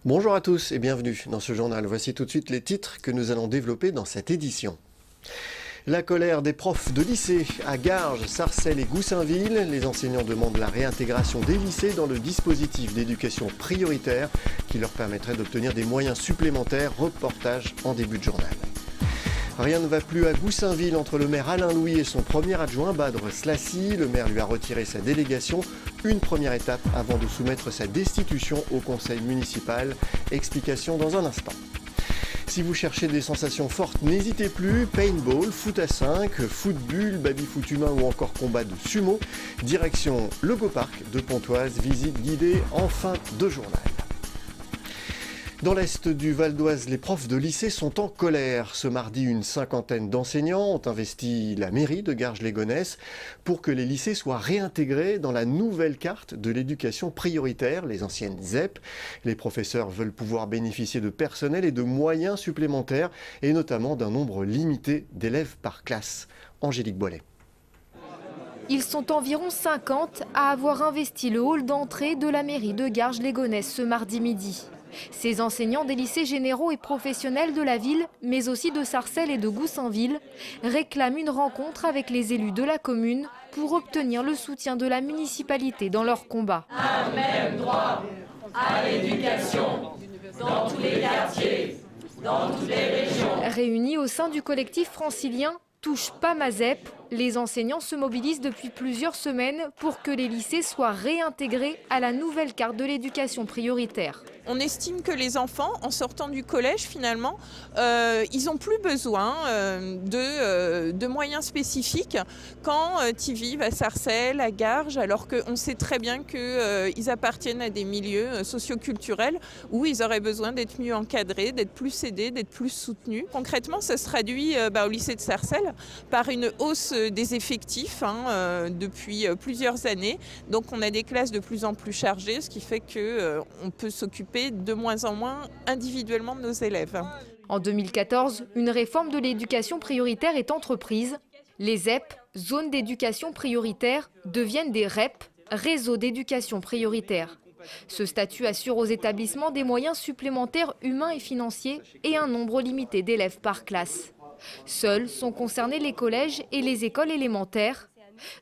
Bonjour à tous et bienvenue dans ce journal. Voici tout de suite les titres que nous allons développer dans cette édition. La colère des profs de lycée à Garges, Sarcelles et Goussainville. Les enseignants demandent la réintégration des lycées dans le dispositif d'éducation prioritaire qui leur permettrait d'obtenir des moyens supplémentaires. Reportage en début de journal. Rien ne va plus à Goussainville entre le maire Alain Louis et son premier adjoint Badre Slassi. Le maire lui a retiré sa délégation. Une première étape avant de soumettre sa destitution au conseil municipal. Explication dans un instant. Si vous cherchez des sensations fortes, n'hésitez plus. Paintball, foot à 5, footbull, baby-foot humain ou encore combat de sumo. Direction le Go Park de Pontoise, visite guidée en fin de journal. Dans l'est du Val d'Oise, les profs de lycée sont en colère. Ce mardi, une cinquantaine d'enseignants ont investi la mairie de Garges-les-Gonesse pour que les lycées soient réintégrés dans la nouvelle carte de l'éducation prioritaire, les anciennes ZEP. Les professeurs veulent pouvoir bénéficier de personnel et de moyens supplémentaires, et notamment d'un nombre limité d'élèves par classe. Angélique Boilet. Ils sont environ 50 à avoir investi le hall d'entrée de la mairie de Garges-les-Gonesse ce mardi midi. Ces enseignants des lycées généraux et professionnels de la ville, mais aussi de Sarcelles et de Goussainville, réclament une rencontre avec les élus de la commune pour obtenir le soutien de la municipalité dans leur combat. Un même droit à l'éducation dans tous les quartiers, dans toutes les régions. Réunis au sein du collectif francilien Touche pas ma ZEP, les enseignants se mobilisent depuis plusieurs semaines pour que les lycées soient réintégrés à la nouvelle carte de l'éducation prioritaire. On estime que les enfants, en sortant du collège, finalement, ils n'ont plus besoin de moyens spécifiques quand ils vivent à Sarcelles, à Garges, alors qu'on sait très bien qu'ils appartiennent à des milieux socioculturels où ils auraient besoin d'être mieux encadrés, d'être plus aidés, d'être plus soutenus. Concrètement, ça se traduit au lycée de Sarcelles par une hausse des effectifs depuis plusieurs années. Donc on a des classes de plus en plus chargées, ce qui fait qu'on peut s'occuper de moins en moins individuellement de nos élèves. En 2014, une réforme de l'éducation prioritaire est entreprise. Les ZEP, zones d'éducation prioritaire, deviennent des REP, réseaux d'éducation prioritaire. Ce statut assure aux établissements des moyens supplémentaires humains et financiers et un nombre limité d'élèves par classe. Seuls sont concernés les collèges et les écoles élémentaires.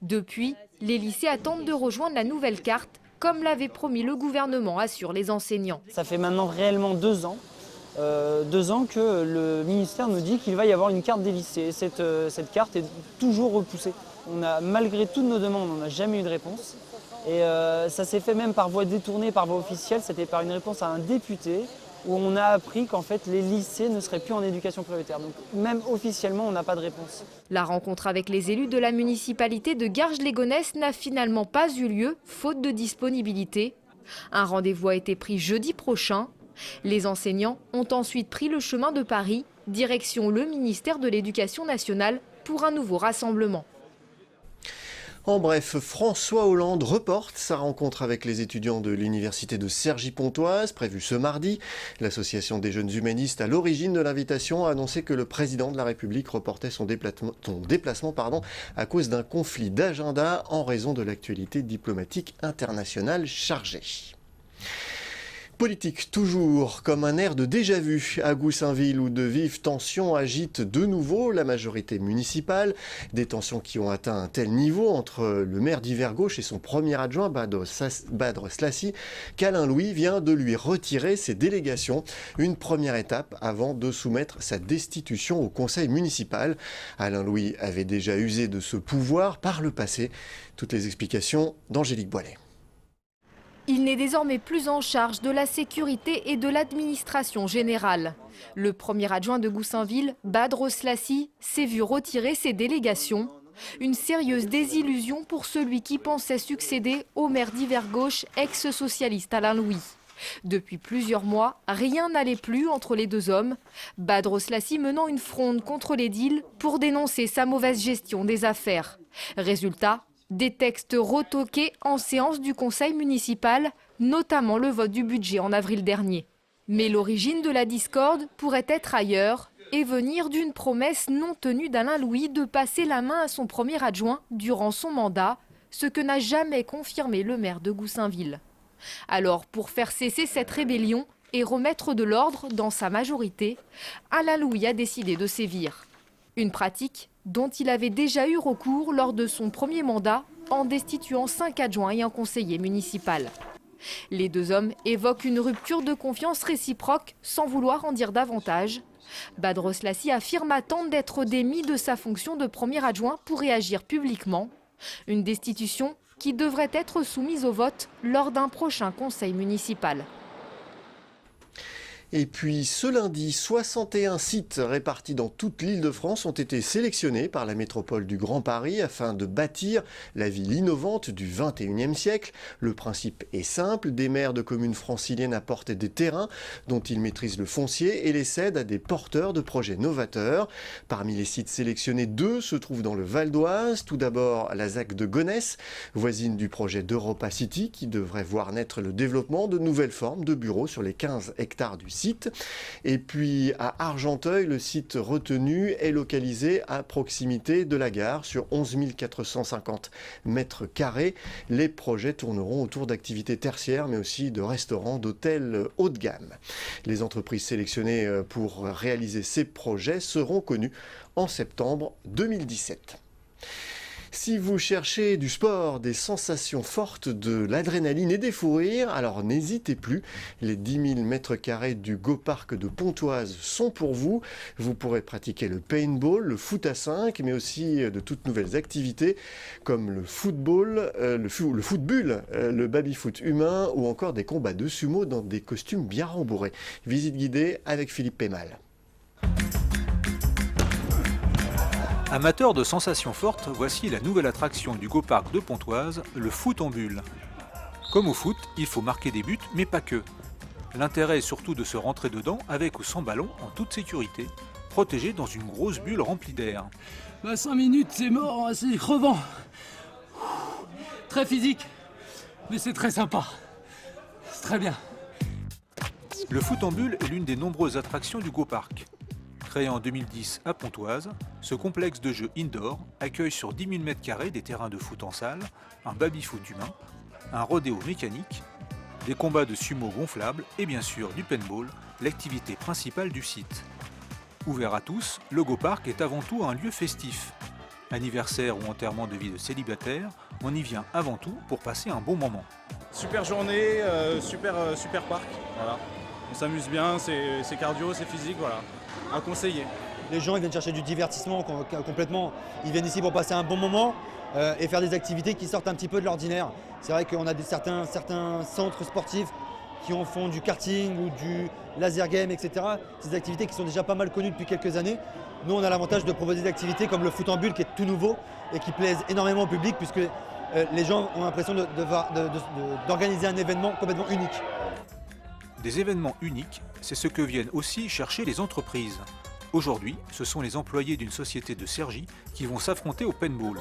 Depuis, les lycées attendent de rejoindre la nouvelle carte, comme l'avait promis le gouvernement, assurent les enseignants. Ça fait maintenant réellement 2 ans. 2 ans que le ministère nous dit qu'il va y avoir une carte des lycées. Cette carte est toujours repoussée. Malgré toutes nos demandes, on n'a jamais eu de réponse. Et ça s'est fait même par voie détournée, par voie officielle. C'était par une réponse à un député où on a appris qu'en fait les lycées ne seraient plus en éducation prioritaire. Donc même officiellement, on n'a pas de réponse. La rencontre avec les élus de la municipalité de Garges-les-Gonesse n'a finalement pas eu lieu, faute de disponibilité. Un rendez-vous a été pris jeudi prochain. Les enseignants ont ensuite pris le chemin de Paris, direction le ministère de l'Éducation nationale pour un nouveau rassemblement. En bref, François Hollande reporte sa rencontre avec les étudiants de l'université de Cergy-Pontoise, prévue ce mardi. L'association des jeunes humanistes à l'origine de l'invitation a annoncé que le président de la République reportait son déplacement à cause d'un conflit d'agenda en raison de l'actualité diplomatique internationale chargée. Politique toujours, comme un air de déjà-vu à Goussainville où de vives tensions agitent de nouveau la majorité municipale. Des tensions qui ont atteint un tel niveau entre le maire d'Yvergauche et son premier adjoint Badre Slassi qu'Alain Louis vient de lui retirer ses délégations. Une première étape avant de soumettre sa destitution au conseil municipal. Alain Louis avait déjà usé de ce pouvoir par le passé. Toutes les explications d'Angélique Boilet. Il n'est désormais plus en charge de la sécurité et de l'administration générale. Le premier adjoint de Goussainville, Badre Slassi, s'est vu retirer ses délégations. Une sérieuse désillusion pour celui qui pensait succéder au maire d'Yvergauche, ex-socialiste Alain Louis. Depuis plusieurs mois, rien n'allait plus entre les deux hommes. Badre Slassi menant une fronde contre l'édile pour dénoncer sa mauvaise gestion des affaires. Résultat, des textes retoqués en séance du conseil municipal, notamment le vote du budget en avril dernier. Mais l'origine de la discorde pourrait être ailleurs et venir d'une promesse non tenue d'Alain Louis de passer la main à son premier adjoint durant son mandat, ce que n'a jamais confirmé le maire de Goussainville. Alors, pour faire cesser cette rébellion, et remettre de l'ordre dans sa majorité, Alain Louis a décidé de sévir. Une pratique dont il avait déjà eu recours lors de son premier mandat en destituant 5 adjoints et un conseiller municipal. Les deux hommes évoquent une rupture de confiance réciproque sans vouloir en dire davantage. Badros Lassi affirme attendre d'être démis de sa fonction de premier adjoint pour réagir publiquement. Une destitution qui devrait être soumise au vote lors d'un prochain conseil municipal. Et puis ce lundi, 61 sites répartis dans toute l'Île-de-France ont été sélectionnés par la métropole du Grand Paris afin de bâtir la ville innovante du XXIe siècle. Le principe est simple, des maires de communes franciliennes apportent des terrains dont ils maîtrisent le foncier et les cèdent à des porteurs de projets novateurs. Parmi les sites sélectionnés, 2 se trouvent dans le Val d'Oise. Tout d'abord la ZAC de Gonesse, voisine du projet d'Europa City qui devrait voir naître le développement de nouvelles formes de bureaux sur les 15 hectares du site. Et puis à Argenteuil, le site retenu est localisé à proximité de la gare sur 11 450 mètres carrés. Les projets tourneront autour d'activités tertiaires mais aussi de restaurants, d'hôtels haut de gamme. Les entreprises sélectionnées pour réaliser ces projets seront connues en septembre 2017. Si vous cherchez du sport, des sensations fortes, de l'adrénaline et des fous rires, alors n'hésitez plus. Les 10 000 mètres carrés du Go Park de Pontoise sont pour vous. Vous pourrez pratiquer le paintball, le foot à 5, mais aussi de toutes nouvelles activités comme le football, le footbull, le baby-foot humain ou encore des combats de sumo dans des costumes bien rembourrés. Visite guidée avec Philippe Pémal. Amateurs de sensations fortes, voici la nouvelle attraction du Go Park de Pontoise, le foot en bulle. Comme au foot, il faut marquer des buts, mais pas que. L'intérêt est surtout de se rentrer dedans avec ou sans ballon en toute sécurité, protégé dans une grosse bulle remplie d'air. 5 minutes, c'est mort, c'est crevant. Très physique, mais c'est très sympa. C'est très bien. Le foot en bulle est l'une des nombreuses attractions du Go Park. Créé en 2010 à Pontoise, ce complexe de jeux indoor accueille sur 10 000 m² des terrains de foot en salle, un baby-foot humain, un rodéo mécanique, des combats de sumo gonflables et bien sûr du paintball, l'activité principale du site. Ouvert à tous, le Go Park est avant tout un lieu festif. Anniversaire ou enterrement de vie de célibataire, on y vient avant tout pour passer un bon moment. Super journée, super parc, voilà. On s'amuse bien, c'est cardio, c'est physique, voilà. À conseiller. Les gens ils viennent chercher du divertissement complètement. Ils viennent ici pour passer un bon moment et faire des activités qui sortent un petit peu de l'ordinaire. C'est vrai qu'on a certains centres sportifs qui en font du karting ou du laser game, etc. Ces activités qui sont déjà pas mal connues depuis quelques années. Nous, on a l'avantage de proposer des activités comme le foot en bulle qui est tout nouveau et qui plaisent énormément au public puisque les gens ont l'impression d'organiser un événement complètement unique. Des événements uniques, c'est ce que viennent aussi chercher les entreprises. Aujourd'hui, ce sont les employés d'une société de Cergy qui vont s'affronter au paintball,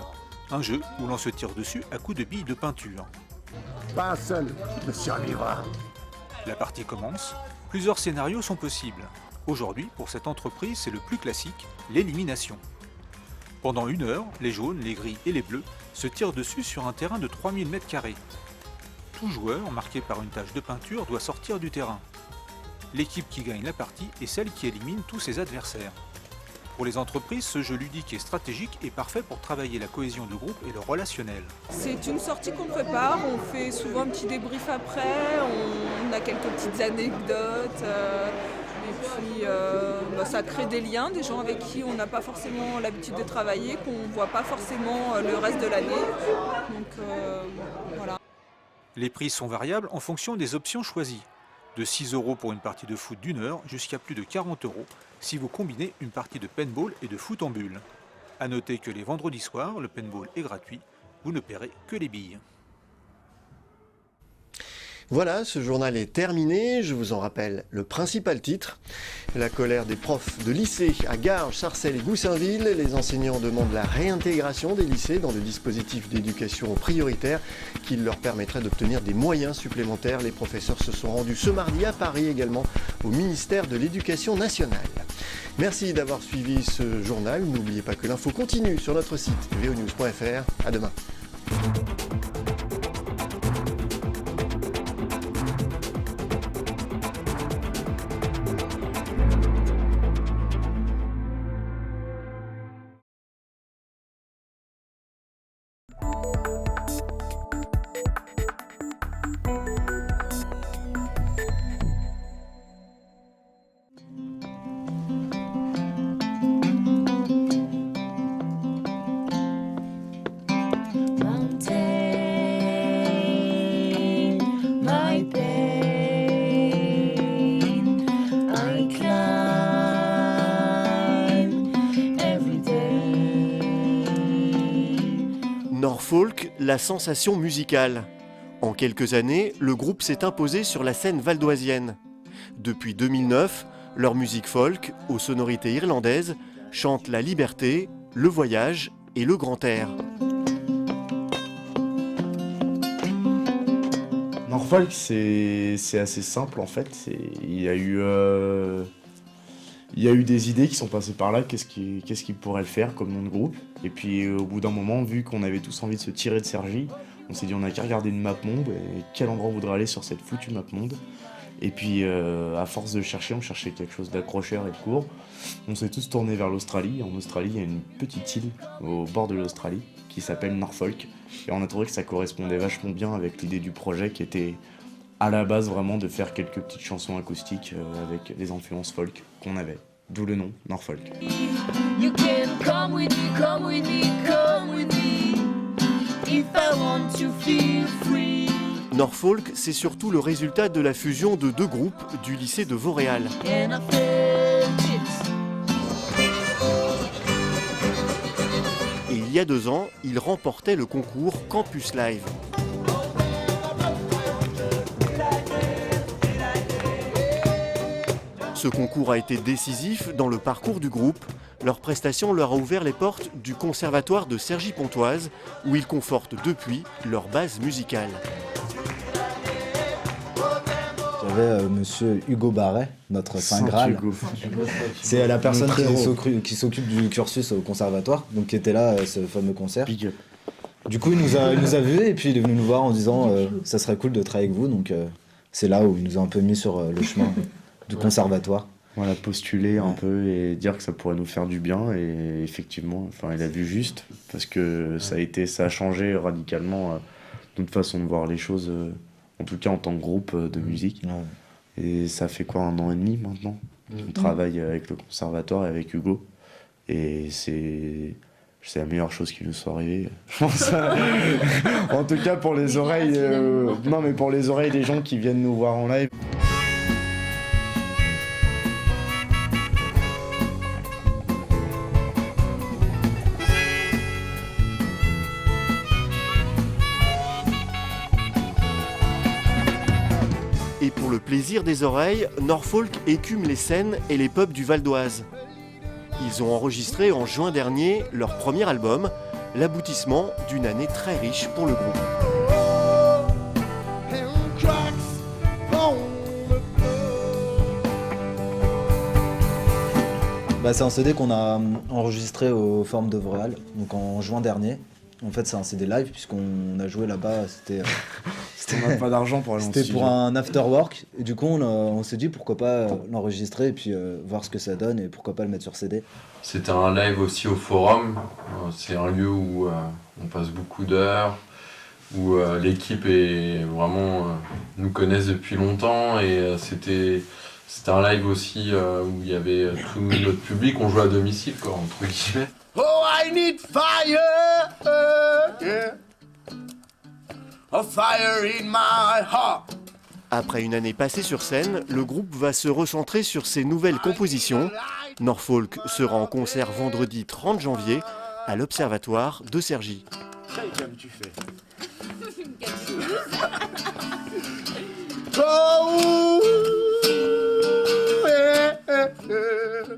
un jeu où l'on se tire dessus à coups de billes de peinture. Pas un seul ne survivra. La partie commence, plusieurs scénarios sont possibles. Aujourd'hui, pour cette entreprise, c'est le plus classique, l'élimination. Pendant 1 heure, les jaunes, les gris et les bleus se tirent dessus sur un terrain de 3000 m². Tout joueur, marqué par une tache de peinture, doit sortir du terrain. L'équipe qui gagne la partie est celle qui élimine tous ses adversaires. Pour les entreprises, ce jeu ludique et stratégique est parfait pour travailler la cohésion de groupe et le relationnel. C'est une sortie qu'on prépare, on fait souvent un petit débrief après, on a quelques petites anecdotes. Et puis ça crée des liens, des gens avec qui on n'a pas forcément l'habitude de travailler, qu'on ne voit pas forcément le reste de l'année. Donc voilà. Les prix sont variables en fonction des options choisies. De 6 € pour une partie de foot d'1 heure jusqu'à plus de 40 € si vous combinez une partie de paintball et de foot en bulle. A noter que les vendredis soirs, le paintball est gratuit, vous ne paierez que les billes. Voilà, ce journal est terminé. Je vous en rappelle le principal titre. La colère des profs de lycée à Garges, Sarcelles et Goussainville. Les enseignants demandent la réintégration des lycées dans le dispositif d'éducation prioritaire qui leur permettrait d'obtenir des moyens supplémentaires. Les professeurs se sont rendus ce mardi à Paris également au ministère de l'Éducation nationale. Merci d'avoir suivi ce journal. N'oubliez pas que l'info continue sur notre site vonews.fr. À demain. Norfolk, la sensation musicale. En quelques années, le groupe s'est imposé sur la scène valdoisienne. Depuis 2009, leur musique folk, aux sonorités irlandaises, chante la liberté, le voyage et le grand air. Norfolk, c'est assez simple en fait. Il y a eu des idées qui sont passées par là, qu'est-ce qu'il pourrait le faire comme nom de groupe. Et puis au bout d'un moment, vu qu'on avait tous envie de se tirer de Cergy, on s'est dit on n'a qu'à regarder une map monde et quel endroit on voudrait aller sur cette foutue map monde. Et puis à force de chercher, on cherchait quelque chose d'accrocheur et de court. On s'est tous tournés vers l'Australie. En Australie, il y a une petite île au bord de l'Australie qui s'appelle Norfolk. Et on a trouvé que ça correspondait vachement bien avec l'idée du projet qui était à la base vraiment de faire quelques petites chansons acoustiques avec des influences folk qu'on avait. D'où le nom, Norfolk. You can come with me, come with me, come with me. If I want to feel free. Norfolk, c'est surtout le résultat de la fusion de deux groupes du lycée de Vauréal. And I felt it. Et il y a 2 ans, ils remportaient le concours Campus Live. Ce concours a été décisif dans le parcours du groupe. Leur prestation leur a ouvert les portes du conservatoire de Cergy-Pontoise, où ils confortent depuis leur base musicale. J'avais monsieur Hugo Barret, notre Saint Graal. C'est la personne qui s'occupe du cursus au conservatoire, donc qui était là à ce fameux concert. Du coup, il nous a vus et puis il est venu nous voir en disant ça serait cool de travailler avec vous. Donc c'est là où il nous a un peu mis sur le chemin du conservatoire. Voilà, postuler un peu et dire que ça pourrait nous faire du bien. Et effectivement, il a vu juste parce que ça a changé radicalement notre façon de voir les choses. En tout cas en tant que groupe de musique. Ouais. Et ça fait quoi, 1 an et demi maintenant? On travaille avec le conservatoire et avec Hugo. Et c'est la meilleure chose qui nous soit arrivée. Je pense. En tout cas pour les oreilles. Non mais pour les oreilles des gens qui viennent nous voir en live. Et pour le plaisir des oreilles, Norfolk écume les scènes et les pubs du Val d'Oise. Ils ont enregistré en juin dernier leur premier album, l'aboutissement d'une année très riche pour le groupe. C'est un CD qu'on a enregistré au Forum de Vauréal, donc en juin dernier. En fait, c'est un CD live puisqu'on a joué là-bas. On n'a pas d'argent pour aller en studio. C'était pour un after work. Et du coup, on s'est dit pourquoi pas l'enregistrer et puis voir ce que ça donne et pourquoi pas le mettre sur CD. C'était un live aussi au Forum. C'est un lieu où on passe beaucoup d'heures, où l'équipe est vraiment nous connaissent depuis longtemps et c'était un live aussi où il y avait tout notre public. On jouait à domicile, quoi, entre guillemets. Oh, I need fire, yeah. A fire in my heart. Après une année passée sur scène, le groupe va se recentrer sur ses nouvelles compositions. Norfolk sera en concert vendredi 30 janvier à l'Observatoire de Cergy. Comme tu fais. Oh, yeah, yeah.